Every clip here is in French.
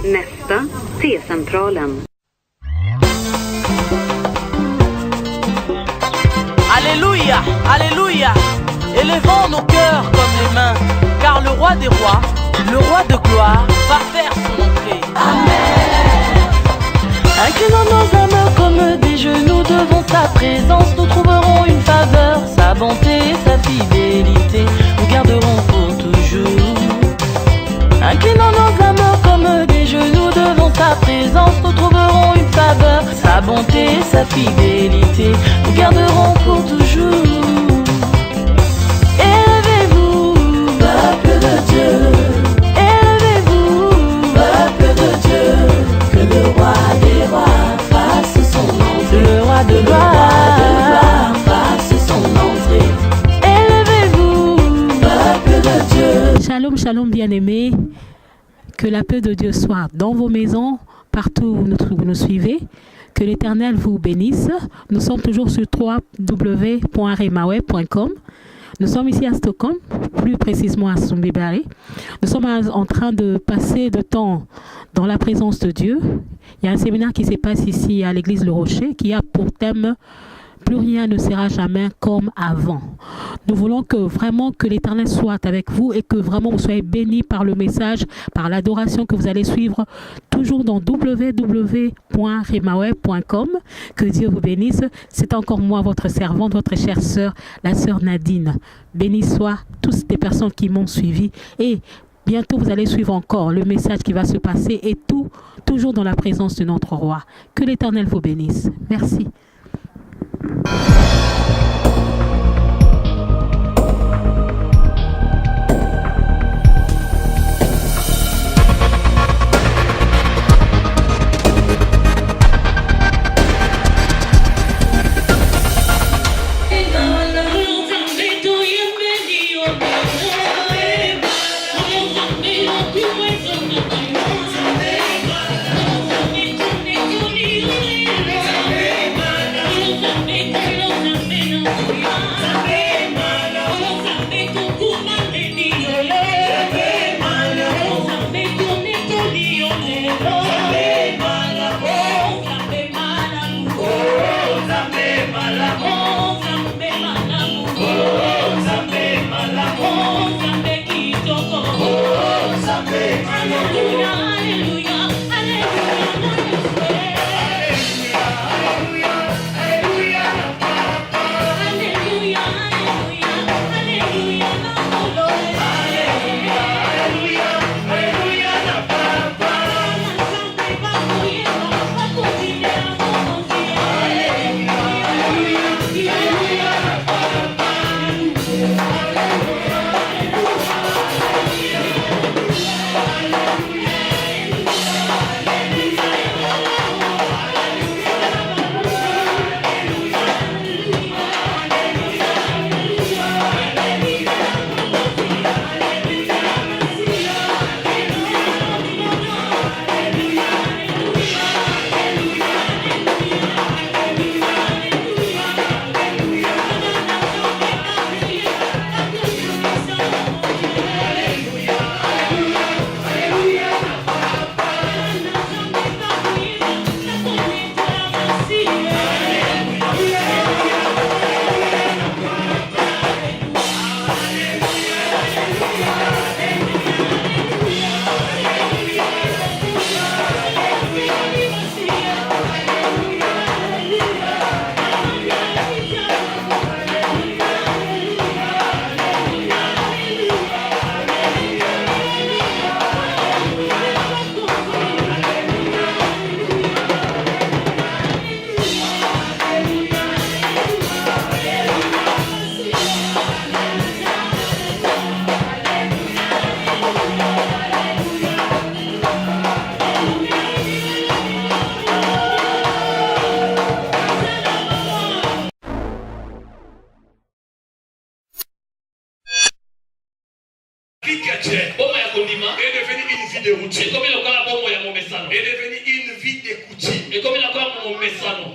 Nästa C-centralen. Alléluia, Alléluia. Élevons nos cœurs comme les mains, car le roi des rois, le roi de gloire, va faire son entrée. Amen. Inclinons nos âmes comme des genoux devant sa présence, nous trouverons une faveur, sa bonté, sa fidélité, nous garderons pour toujours. Inclinons nos âmes comme des genoux devant sa présence, nous trouverons une faveur, sa bonté, sa fidélité, nous garderons pour toujours. Élevez-vous, peuple de Dieu, élevez-vous, peuple de Dieu, que le roi des rois fasse son entrée, le roi de gloire fasse son entrée. Élevez-vous, peuple de Dieu. Shalom, shalom bien-aimés. Que la paix de Dieu soit dans vos maisons, partout où vous nous suivez. Que l'Éternel vous bénisse. Nous sommes toujours sur www.remaweb.com. Nous sommes ici à Stockholm, plus précisément à Sundbyberg. Nous sommes en train de passer de temps dans la présence de Dieu. Il y a un séminaire qui se passe ici à l'église Le Rocher qui a pour thème « Plus rien ne sera jamais comme avant ». Nous voulons que vraiment que l'Éternel soit avec vous et que vraiment vous soyez bénis par le message, par l'adoration que vous allez suivre toujours dans www.remaweb.com. Que Dieu vous bénisse. C'est encore moi, votre servante, votre chère sœur, la sœur Nadine. Béni soit toutes les personnes qui m'ont suivi et bientôt vous allez suivre encore le message qui va se passer et tout, toujours dans la présence de notre roi. Que l'Éternel vous bénisse. Merci.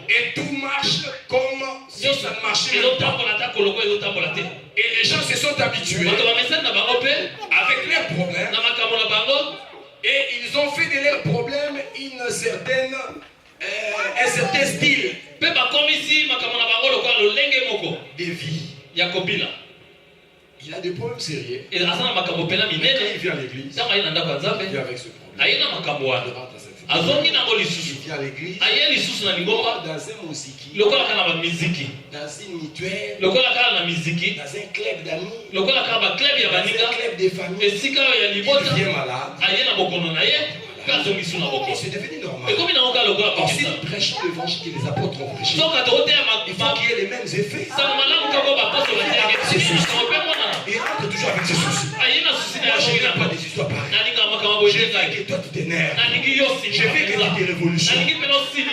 Et tout marche comme si ça ne marchait pas. Et les gens se sont habitués avec leurs problèmes. Et ils ont fait de leurs problèmes un certain style de vie. Il a des problèmes sérieux. Et quand il vient à l'église, il vient avec ce problème. Il vient à l'église, dans un musiki, dans une mutuelle, dans un club d'amis, dans un club de famille. Il vient malade. C'est devenu normal. Or, si nous prêchons l'évangile que les apôtres ont prêché, il faut qu'il y ait les mêmes effets. Il rentre toujours avec ses soucis. Moi, je ne veux pas des histoires pareilles. Je veux que toi tu t'énerves. Je veux que tu te révolutionnes.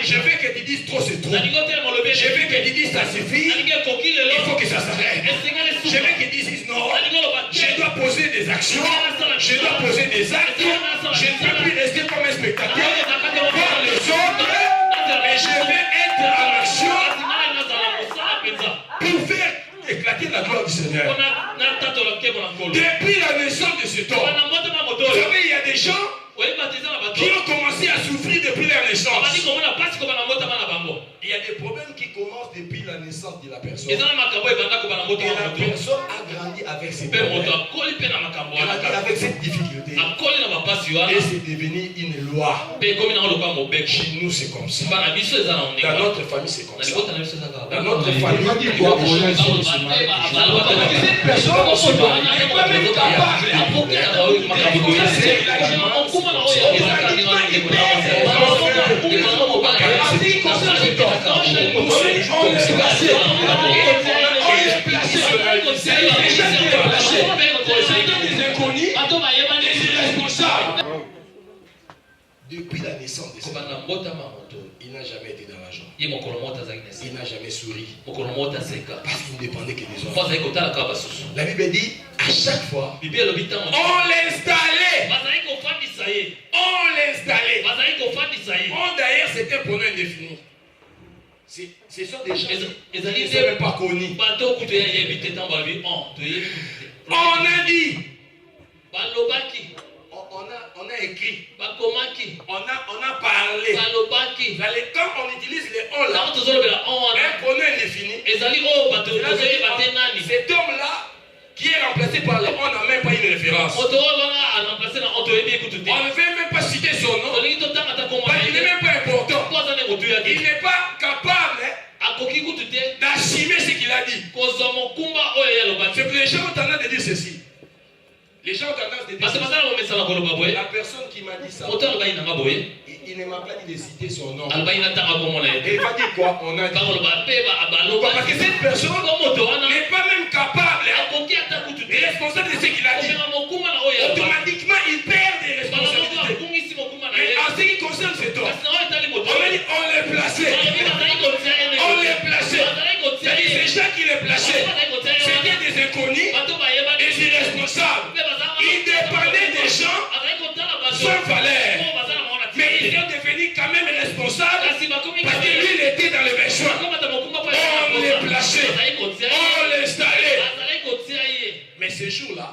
Je veux que tu dises trop c'est trop. Je veux que tu dises ça suffit. Il faut que ça s'arrête. Je veux que tu dises non. Je dois poser des actions. Je dois poser des actes. Je ne peux plus rester comme un spectateur. Voir les autres. Mais je vais être en action pour faire éclater la gloire du Seigneur. Depuis la naissance de cet homme, vous savez, il y a des gens qui ont commencé à souffrir depuis leur naissance. Il y a des problèmes qui commencent depuis la naissance de la personne. Et la personne a grandi avec ces problèmes. Avec cette difficulté. Et c'est devenu une loi. Chez nous, c'est comme ça. Dans notre famille, c'est comme ça. Dans notre famille, il doit cette personne se marie. Elle n'est pas même capable. Depuis la naissance de cet homme, il n'a jamais été dans la joie. Il n'a jamais souri. Parce qu'il ne dépendait que des hommes. La Bible dit, à chaque fois, on l'installait. On d'ailleurs, c'était un pronom indéfini. Ce sont des gens qui ne sont même pas connus. On a dit. On a écrit. On a parlé. Quand on utilise les on là, un pronom indéfini, cet homme-là qui est remplacé par le on n'a même pas une référence. On ne veut même pas citer son nom. Parce qu'il n'est même pas important. Il n'est pas capable d'assumer ce qu'il a dit. C'est que les gens ont tendance de dire ceci. Les gens ont tendance de dire ceci. La personne qui m'a dit ça, il ne m'a pas dit de citer son nom. Et il va dire quoi? On a dit. Parce que cette personne n'est pas même capable et responsable de ce qu'il a dit. Automatiquement, il perd des responsabilités. Mais en ce qui concerne cet homme, on l'a placé. On l'a placé. C'est-à-dire ces gens qui l'ont placé, c'était des inconnus et des irresponsables. Ils dépendaient des gens sans valeur. Mais ils sont devenus quand même responsables parce que lui, il était dans le besoin. On l'a placé. On l'a installé. Mais ce jour-là,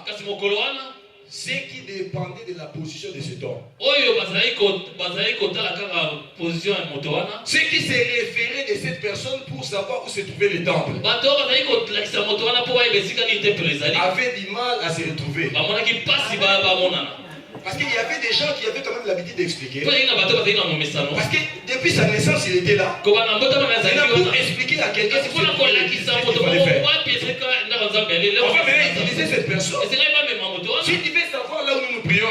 ce qui dépendait de la position de cet homme, ce qui s'est référé de cette personne pour savoir où se trouvait le temple, avait du mal à se retrouver. Parce qu'il y avait des gens qui avaient quand même l'habitude d'expliquer. Parce que depuis sa naissance, il était là. Il a pour expliquer à quelqu'un ce qu'il fallait faire. On va maintenant utiliser cette personne. Si tu veux savoir là où nous prions,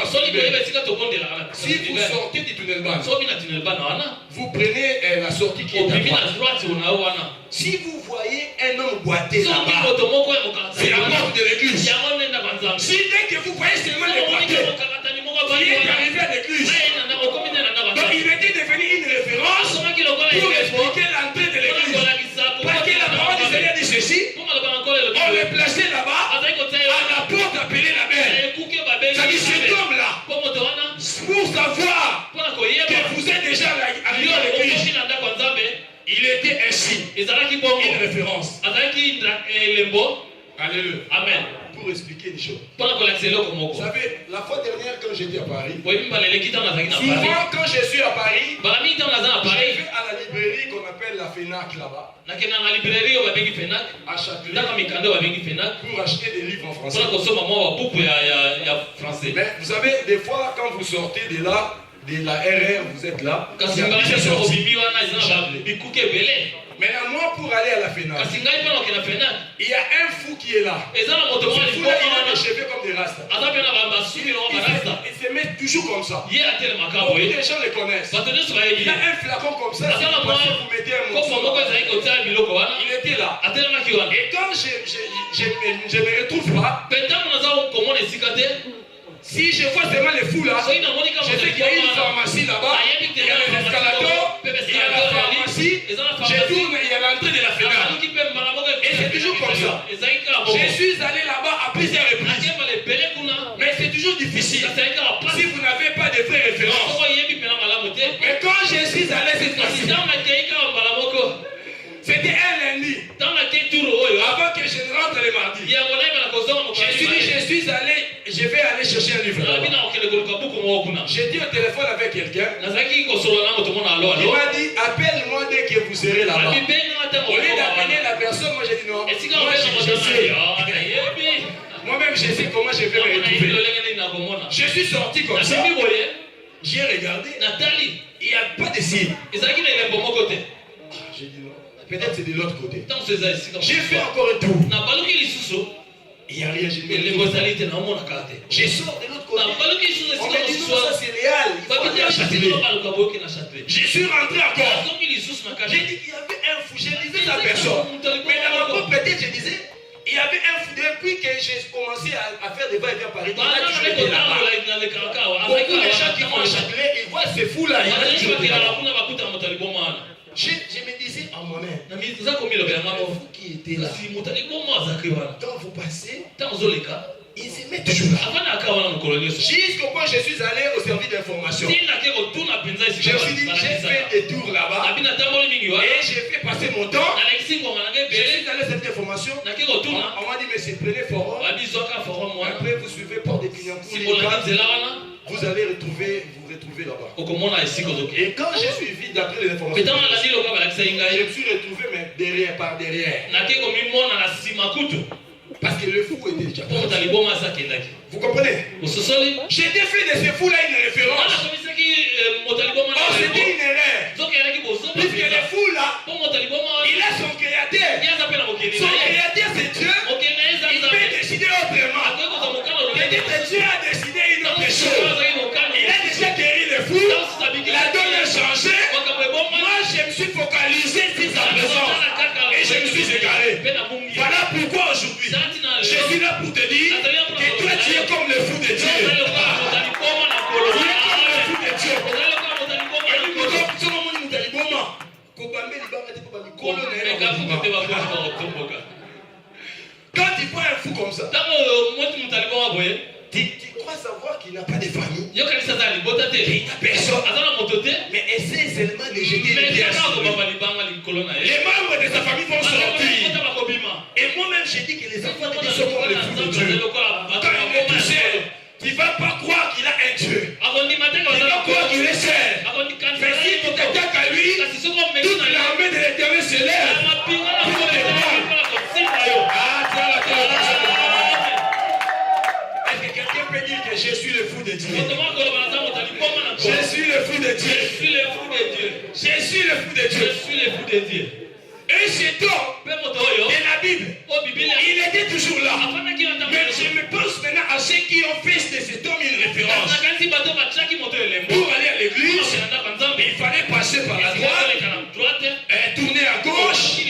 si vous sortez du tunnel ban, vous prenez la sortie qui est à droite. Si vous voyez un homme boité là-bas, c'est la porte de l'église. Si dès que vous voyez seulement les boiteux, il est arrivé à l'église. Donc il était devenu une référence pour expliquer l'entrée de l'église. Parce que la parole du Seigneur dit ceci, on le plaçait là-bas, à la porte appelée la mer. C'est-à-dire cet homme-là, pour savoir que vous êtes déjà arrivé à l'église, il était ainsi, une référence. Alléluia. Amen. pour expliquer les choses. Vous savez, la fois dernière quand j'étais à Paris, souvent quand je suis à Paris, je vais à la librairie qu'on appelle la FENAC là-bas, à Châtelet, pour acheter des livres en français. Mais vous savez, des fois quand vous sortez de la RR, vous êtes là, maintenant, moi, pour aller à la FENAC, il y a un fou qui est là. Ce fou là, il a des cheveux comme des rastas. Il se met toujours comme ça. Beaucoup de gens le connaissent. Il a un flacon comme ça. Si vous mettez un morceau, il était là. Et quand je ne me retrouve pas, si je vois seulement les fous là, je sais qu'il y a une pharmacie là-bas, il y a les escalators, il y a la pharmacie, je tourne et il y a l'entrée de la FENAC. Et c'est toujours comme ça. Je suis allé là-bas à plusieurs reprises. Mais c'est toujours difficile. Si vous n'avez pas de vraies références. Mais quand je suis allé cette fois-ci, c'était un lundi. Avant que je ne rentre le mardi. Je vais aller chercher un livre. J'ai dit au téléphone avec quelqu'un. Il m'a dit, appelle-moi dès que vous serez là-bas. Au lieu d'appeler la personne, moi j'ai dit non. Moi-même je sais comment je vais me retrouver. Je suis sorti comme ça. J'ai regardé. Il n'y a pas de signe. J'ai dit non. Peut-être c'est de l'autre côté. J'ai fait encore un tour. Il n'y a rien. Je sors de l'autre côté. On m'a dit non, ça c'est réel. Il faut aller à Châtelet. Je suis rentré encore. J'ai dit qu'il y avait un fou. Je disais la personne. Mais dans ma propre tête, je disais, il y avait un fou. Depuis que j'ai commencé à faire des va-et-vient à Paris, il a toujours été là-bas. Beaucoup de gens qui vont à Châtelet, ils voient ces fous-là. Il a toujours été là-bas. Je me disais en moi-même, le fou qui était là, quand vous passez, il se met toujours là. Jusqu'au point où je suis allé au service d'information. Je me suis dit, j'ai fait des tours là-bas et j'ai fait passer mon temps. Je suis allé à cette information. On m'a dit, mais c'est prenez forum. Après, vous suivez Port des Clignancourt. Vous allez vous retrouver là-bas. Et quand j'ai suivi d'après les informations, je me suis retrouvé mais derrière, par derrière. Parce que le fou était déjà. Vous comprenez? J'ai fait de ces fous-là une référence. Oh, c'était une erreur. Puisque le fou-là, il a son créateur. Son créateur, c'est Dieu. Il peut décider autrement. Peut-être Dieu a décidé une autre chose. Il a déjà guéri le fou. La donne a changé. Moi, je me suis focalisé sur sa présence. Et je me suis égaré. Voilà pourquoi aujourd'hui, je suis là pour te dire que toi, tu es comme le fou de Dieu. Tu es comme le fou de Dieu. Quand tu vois un fou comme ça, tu crois savoir qu'il n'a pas de famille, qu'il n'a personne, mais essaie seulement de jeter une pierre sur lui. Les membres de sa famille vont sortir. Et moi-même, j'ai dit que les enfants de Dieu sont comme le fou de Dieu. Quand il est tout seul, tu ne vas pas croire qu'il a un Dieu. Tu vas croire qu'il est seul. Mais si tu t'attaques à lui, toute l'armée de l'Éternel se lève pour te prendre. Ah, tiens la terre. Est-ce que quelqu'un peut dire que je suis le fou de Dieu? Je suis le fou de Dieu. Je suis le fou de Dieu. Et cet homme de la Bible, il était toujours là. Mais je me pense maintenant à ceux qui ont fait de cet homme une référence. Pour aller à l'église, il fallait passer par la droite, tourner à gauche. Et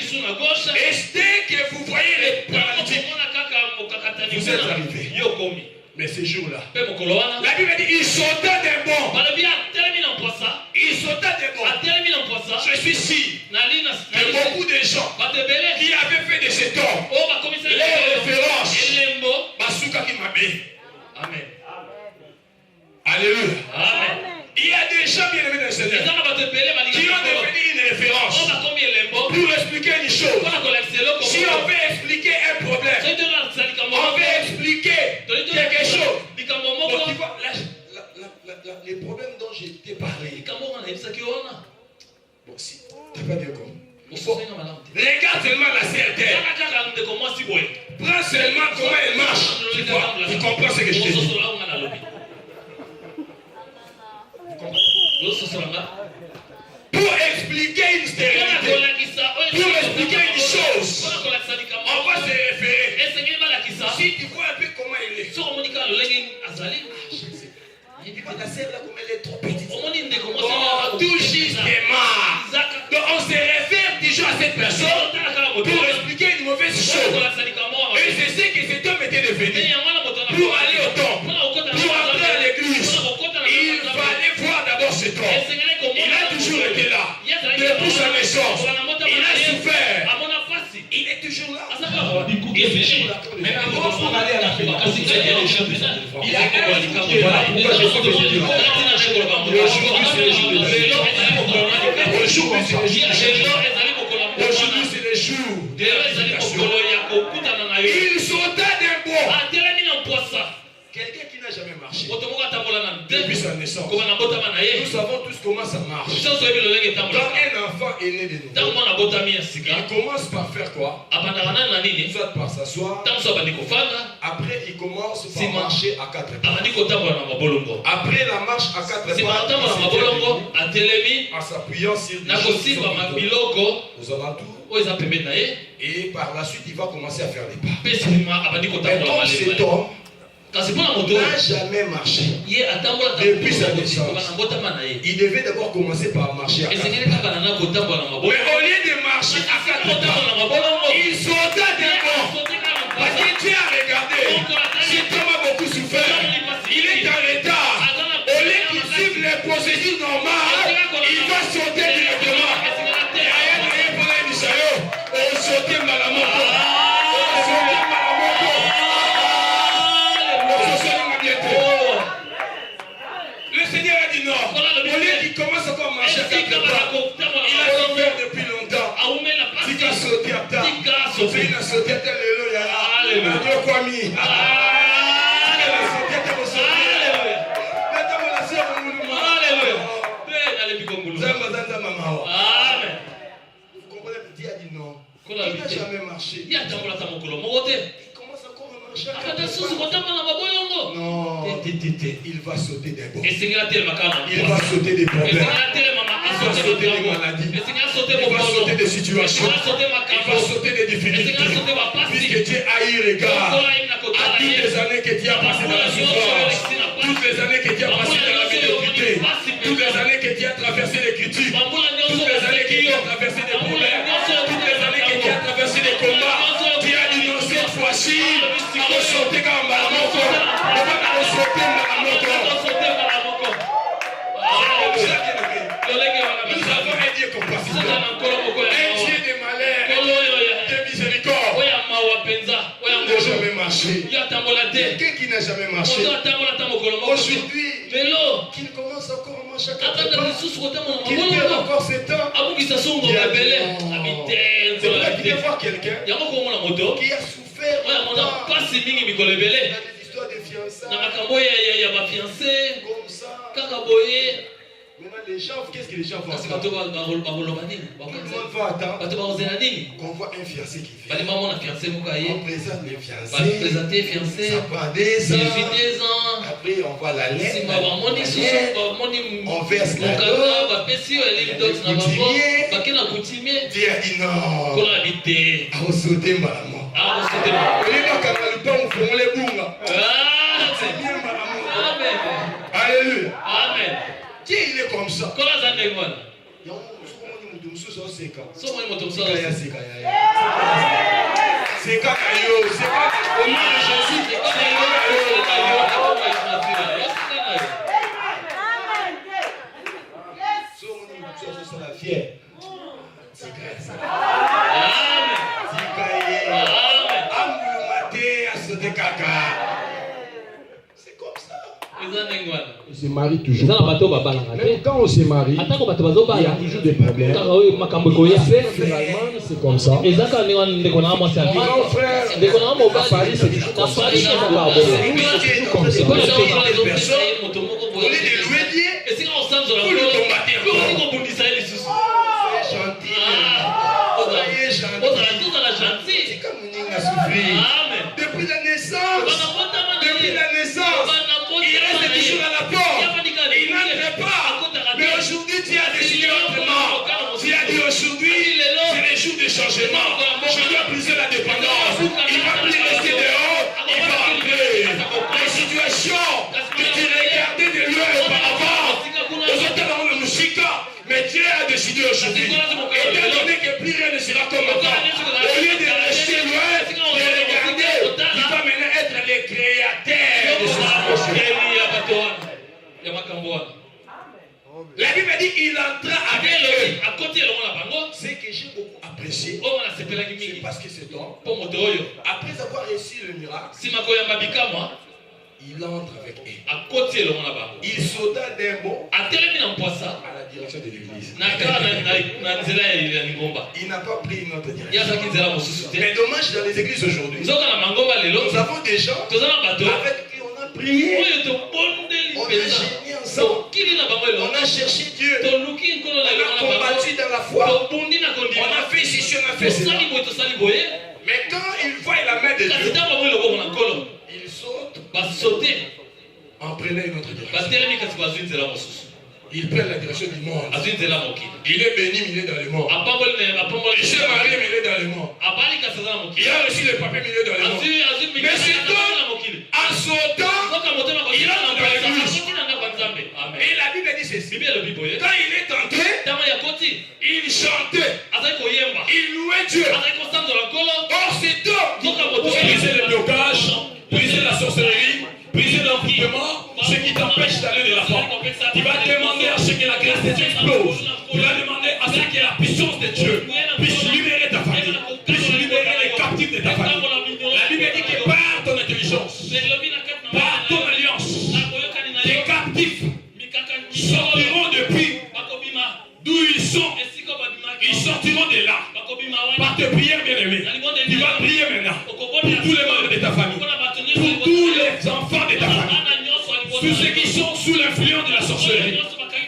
dès que vous voyez les paralytiques, vous êtes arrivés. Mais ces jours-là, la Bible dit il sauta d'un bond. Il sauta d'un bond. Je suis sûr que beaucoup de gens qui avaient fait de cet homme les références, Basuka qui m'a bé. Amen. Alléluia. Amen. Il y a des gens bien aimés dans le Seigneur qui ont devenu une référence pour expliquer une chose. Si on veut expliquer un problème, on veut expliquer les problèmes dont je t'ai parlé. Bon, si, t'as pas bien compris. Regarde seulement la CRT. Prends seulement comment elle marche. Tu vois, tu comprends ce que je te dis. Pour expliquer une stérilité, pour expliquer une chose, on va se référer. Si tu vois un peu comment il est. La sève là, comme elle est trop petite. Tout justement. Donc on se réfère toujours à cette personne pour expliquer une mauvaise chose. Et c'est ce que cet homme était devenu. Pour aller au temple, pour entrer à l'église, il fallait voir d'abord cet homme. Il a toujours été là. Depuis sa naissance, il a souffert. Il est toujours là. Il est toujours là. Mais avant d'aller à la fête, il a pourquoi je fais le aujourd'hui c'est le jour de la visitation. Il sauta d'un bord. Quelqu'un qui n'a jamais marché depuis sa naissance. Nous savons tous comment ça marche. Quand un enfant est né de nous, il commence par faire quoi? Soit par s'asseoir. Après il commence par marcher à quatre pas. Après la marche à quatre pas, en s'appuyant sur des choses aux alentours. Et par la suite il va commencer à faire des pas. Mais comme cet homme n'a jamais marché depuis sa naissance, il devait d'abord commencer par marcher à quatre pas. Mais au lieu de marcher à quatre pas, il sauta d'un bord. Parce que Dieu a regardé. Cet homme a beaucoup souffert. Il est en retard. Au lieu qu'il suive les procédures normales, il va sauter directement. Et rien de rien pour les Misayo. On sautait Malamoto. Le Seigneur a dit non. Au lieu qu'il commence encore à marcher à quatre pas, il a souffert depuis longtemps. Il a sauté à terre. Il a sauté à terre. Radio Kwami. Vous comprenez, Dieu a dit non. Il n'a jamais marché. Il commence encore à marcher. Non. Il va sauter des bords. Il va sauter des problèmes. Il va sauter des maladies. Il va sauter des situations. Il va sauter des difficultés. Puisque Dieu a eu regard à toutes les années que Dieu a passé dans la souffrance, toutes les années que Dieu a passé dans la médiocrité, toutes les années que Dieu a traversé les critiques, toutes les années que Dieu a traversé des problèmes, toutes les années que Dieu a traversé des combats. Dieu a dit non, cette fois-ci, il va sauter comme Malamoko. On va sauter Malamoko. Nous avons un Dieu compatissant, un Dieu de malheur, de miséricorde. Il n'a jamais marché. Quelqu'un qui n'a jamais marché. Aujourd'hui, qu'il commence encore à marcher à quatre pas, qu'il perd encore ses temps. C'est vrai qu'il peut voir quelqu'un qui a souffert longtemps. Il y a des histoires de fiançailles. Comme ça. Maintenant, les gens, qu'est-ce que les gens vont attendre? Tout le monde va attendre qu'on voit un fiancé qui vient. On présente les fiancés. Ça prend des ans. Après, on voit la lettre. On verse la dot. Dieu a dit non. On sauter maman. Alléluia. Amen. Dieu, il est comme ça. C'est quand on se marie toujours. Même quand on se marie, il y a toujours des problèmes. Finalement, c'est comme ça. Mon frère, à Paris, c'est toujours comme ça. Au lieu de louer Dieu, décidé aujourd'hui. Étant donné que plus rien ne sera comme avant, au lieu de rester loin, de regarder, il va maintenant être le créateur de ce. La Bible dit il entra avec eux. Ce que j'ai beaucoup apprécié, c'est parce que cet homme, après avoir réussi le miracle, il entre avec eux. Il sauta d'un bond à la direction de l'église. Il n'a pas pris une autre direction. Mais dommage, dans les églises aujourd'hui, nous avons des gens avec qui on a prié, on a gêné ensemble, on a cherché Dieu, on a combattu dans la foi, on a fait ceci, on a fait cela. Mais quand il voit la main de Dieu, il saute en prenant une autre direction. Il prend la direction du monde. Il est béni, mais il est dans le monde. Il s'est marié, mais il est dans le monde. Il a reçu le papier, mais il est dans le monde. Mais cet homme, en sautant, il entre dans l'église. Et la Bible dit ceci. Quand il est entré, il chantait. Il louait Dieu. Or, cet homme, pour briser le blocage, briser la sorcellerie, briser l'envoûtement, ce qui t'empêche d'aller de l'avant. Tu vas demander à ce que la grâce de Dieu explose. Tu vas demander à ce que la puissance de Dieu puisse libérer ta famille, puisse libérer les captifs de ta famille. La Bible dit que par ton intelligence, par ton alliance, les captifs sortiront depuis d'où ils sont. Ils sortiront de là. Par tes prières bien-aimées. Tu vas prier maintenant pour tous les membres de ta famille, pour tous les enfants de ta famille, tous ceux qui sont sous l'influence de la sorcellerie,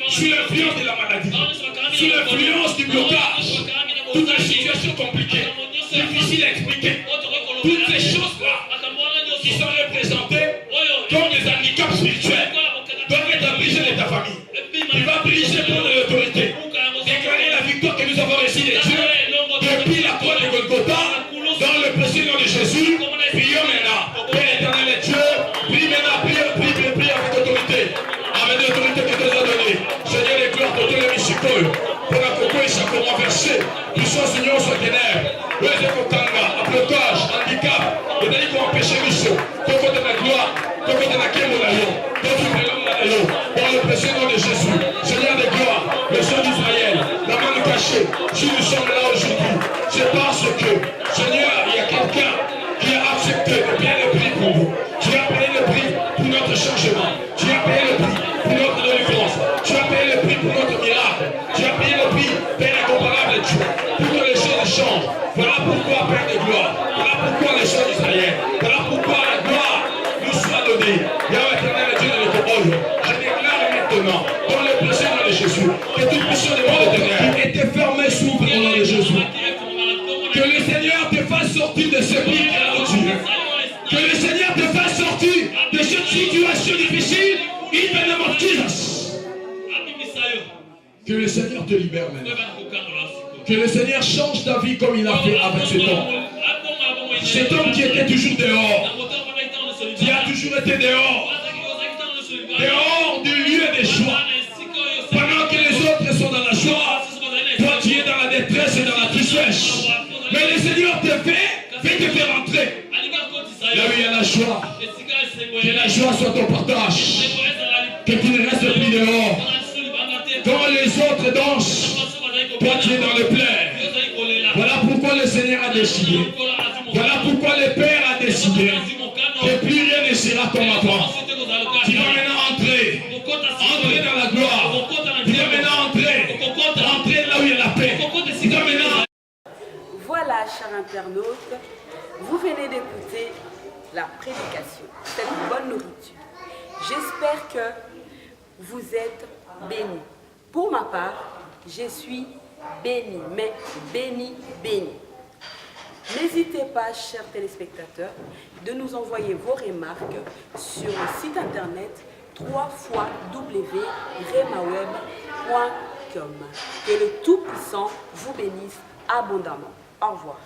sous l'influence de la maladie, sous l'influence du blocage, toutes les situations compliquées, difficiles à expliquer, toutes ces choses-là qui sont représentées comme des handicaps spirituels doivent être brisées de ta famille. Tu vas briser pour l'autorité, déclarer la victoire que nous avons reçue de Dieu depuis la croix de Golgotha, dans le précieux nom de Jésus. Prions maintenant. Père éternel et Dieu, prie maintenant, prie avec autorité, avec l'autorité que Dieu nous a donnée. Seigneur, les gloires de Dieu, les michikoy, pour la coco et chaque renversé, puissance union soit ténèbres, le Kotanga, un blocage, handicap, et d'aller pour empêcher Michel, pour faire de la gloire, pour faire de la kémolayo, pour faire de l'homme dans le précieux nom de Jésus. Seigneur des gloires, le Saint d'Israël, la main cachée, si nous sommes là aujourd'hui, c'est parce que, Seigneur, il y a quelqu'un qui a accepté de payer le prix pour nous. Tu as payé le prix pour notre changement. Tu as payé le prix pour notre délivrance. Tu as payé le prix pour notre miracle. Tu as payé le prix, Père incomparable Dieu, pour que les choses changent. Voilà pourquoi, Père de gloire, voilà pourquoi les choses d'Israël, voilà pourquoi la gloire nous soit donnée. Yahweh éternel Dieu de l'éternel. Je déclare maintenant, dans le précieux nom de Jésus, que toute puissance de monde éternel était fermée s'ouvre au nom de Jésus. Que le Seigneur te fasse sortir de ce prix gratuit. Que le Seigneur te fasse sortir de cette situation difficile. In the name of Jesus. Que le Seigneur te libère maintenant. Que le Seigneur change ta vie comme il a fait avec cet homme. Cet homme qui était toujours dehors. Qui a toujours été dehors. Dehors du lieu de joie. Pendant que les autres sont dans la joie, toi tu es dans la détresse et dans la tristesse. Mais le Seigneur te fait te faire entrer. Là où il y a la joie. Que la joie soit ton partage. Que tu ne restes plus dehors. Quand les autres dansent, toi tu es dans le plein. Voilà pourquoi le Seigneur a décidé. Voilà pourquoi le Père a décidé que plus rien ne sera comme avant. Tu vas maintenant entrer dans la gloire. Tu vas maintenant entrer là où il y a la paix. Tu vas maintenant. Voilà, chers internautes, vous venez d'écouter la prédication, cette bonne nourriture. J'espère que vous êtes bénis. Pour ma part, je suis béni, mais béni. N'hésitez pas, chers téléspectateurs, de nous envoyer vos remarques sur le site internet www.remaweb.com. Que le Tout-Puissant vous bénisse abondamment. Au revoir.